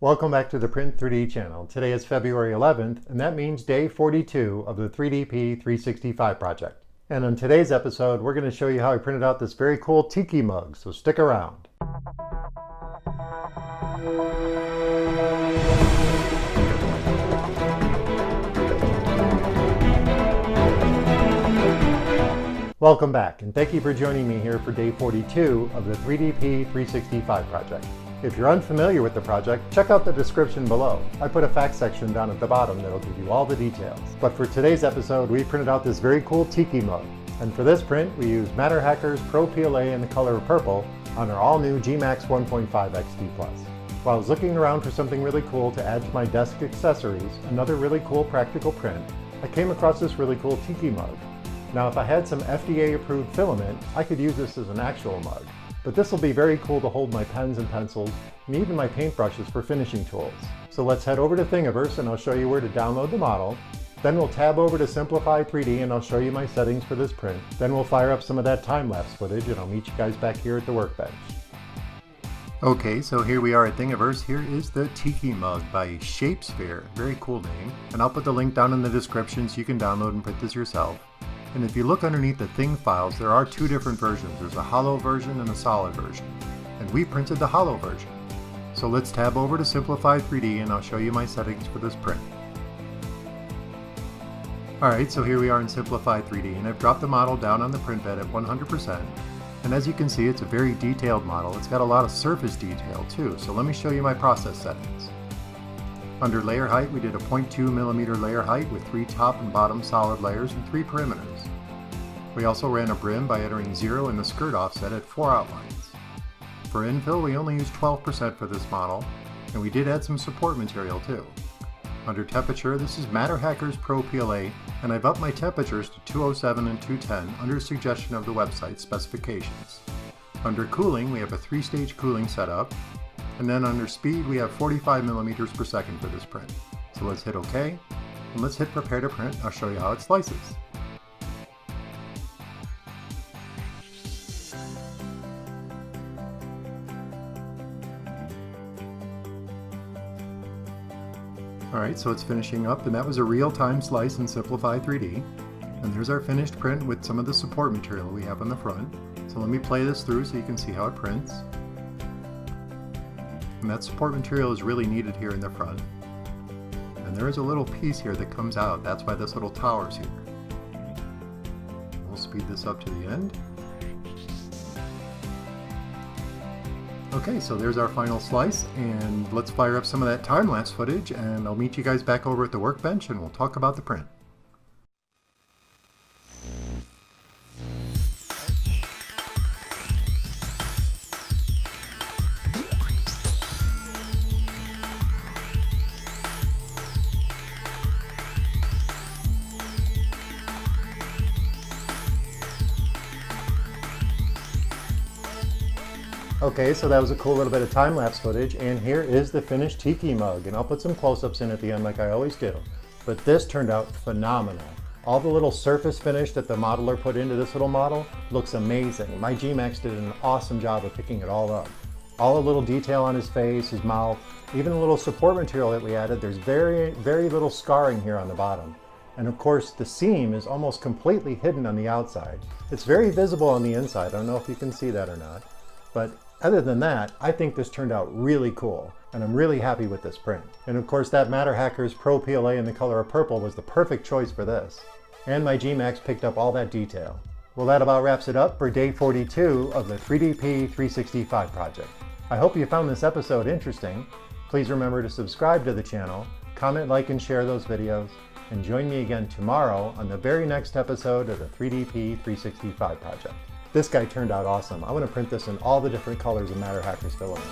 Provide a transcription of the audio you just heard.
Welcome back to the Print 3D channel. Today is February 11th, and that means day 42 of the 3DP 365 project. And on today's episode, we're going to show you how I printed out this very cool Tiki Mug, so stick around. Welcome back, and thank you for joining me here for day 42 of the 3DP 365 project. If you're unfamiliar with the project, check out the description below. I put a fact section down at the bottom that'll give you all the details. But for today's episode, we printed out this very cool Tiki Mug. And for this print, we used MatterHackers PRO PLA in the color of purple on our all-new gMax 1.5 XT+. While I was looking around for something really cool to add to my desk accessories, another really cool practical print, I came across this really cool Tiki Mug. Now, if I had some FDA-approved filament, I could use this as an actual mug. But this will be very cool to hold my pens and pencils, and even my paintbrushes for finishing tools. So let's head over to Thingiverse and I'll show you where to download the model. Then we'll tab over to Simplify 3D and I'll show you my settings for this print. Then we'll fire up some of that time-lapse footage and I'll meet you guys back here at the workbench. Okay, so here we are at Thingiverse. Here is the Tiki Mug by Shapespeare. Very cool name. And I'll put the link down in the description so you can download and print this yourself. And if you look underneath the thing files, there are two different versions. There's a hollow version and a solid version. And we printed the hollow version. So let's tab over to Simplify 3D and I'll show you my settings for this print. Alright, so here we are in Simplify 3D and I've dropped the model down on the print bed at 100%. And as you can see, it's a very detailed model. It's got a lot of surface detail too. So let me show you my process settings. Under layer height, we did a 0.2mm layer height with 3 top and bottom solid layers and 3 perimeters. We also ran a brim by entering 0 in the skirt offset at 4 outlines. For infill, we only used 12% for this model, and we did add some support material too. Under temperature, this is MatterHackers PRO PLA, and I've upped my temperatures to 207 and 210 under suggestion of the website specifications. Under cooling, we have a 3-stage cooling setup. And then under speed, we have 45 millimeters per second for this print. So let's hit OK, and let's hit Prepare to Print. I'll show you how it slices. Alright, so it's finishing up, and that was a real-time slice in Simplify 3D. And there's our finished print with some of the support material we have on the front. So let me play this through so you can see how it prints. And that support material is really needed here in the front. And there is a little piece here that comes out. That's why this little tower is here. We'll speed this up to the end. Okay, so there's our final slice, and let's fire up some of that time-lapse footage, and I'll meet you guys back over at the workbench and we'll talk about the print. Okay, so that was a cool little bit of time-lapse footage, and here is the finished Tiki Mug, and I'll put some close-ups in at the end like I always do. But this turned out phenomenal. All the little surface finish that the modeler put into this little model looks amazing. My gMax did an awesome job of picking it all up. All the little detail on his face, his mouth, even the little support material that we added, there's very little scarring here on the bottom. And of course, the seam is almost completely hidden on the outside. It's very visible on the inside. I don't know if you can see that or not. But other than that, I think this turned out really cool, and I'm really happy with this print. And of course, that MatterHackers PRO PLA in the color of purple was the perfect choice for this. And my gMax picked up all that detail. Well, that about wraps it up for day 42 of the 3DP 365 project. I hope you found this episode interesting. Please remember to subscribe to the channel, comment, like, and share those videos, and join me again tomorrow on the very next episode of the 3DP 365 project. This guy turned out awesome. I want to print this in all the different colors of MatterHackers filament.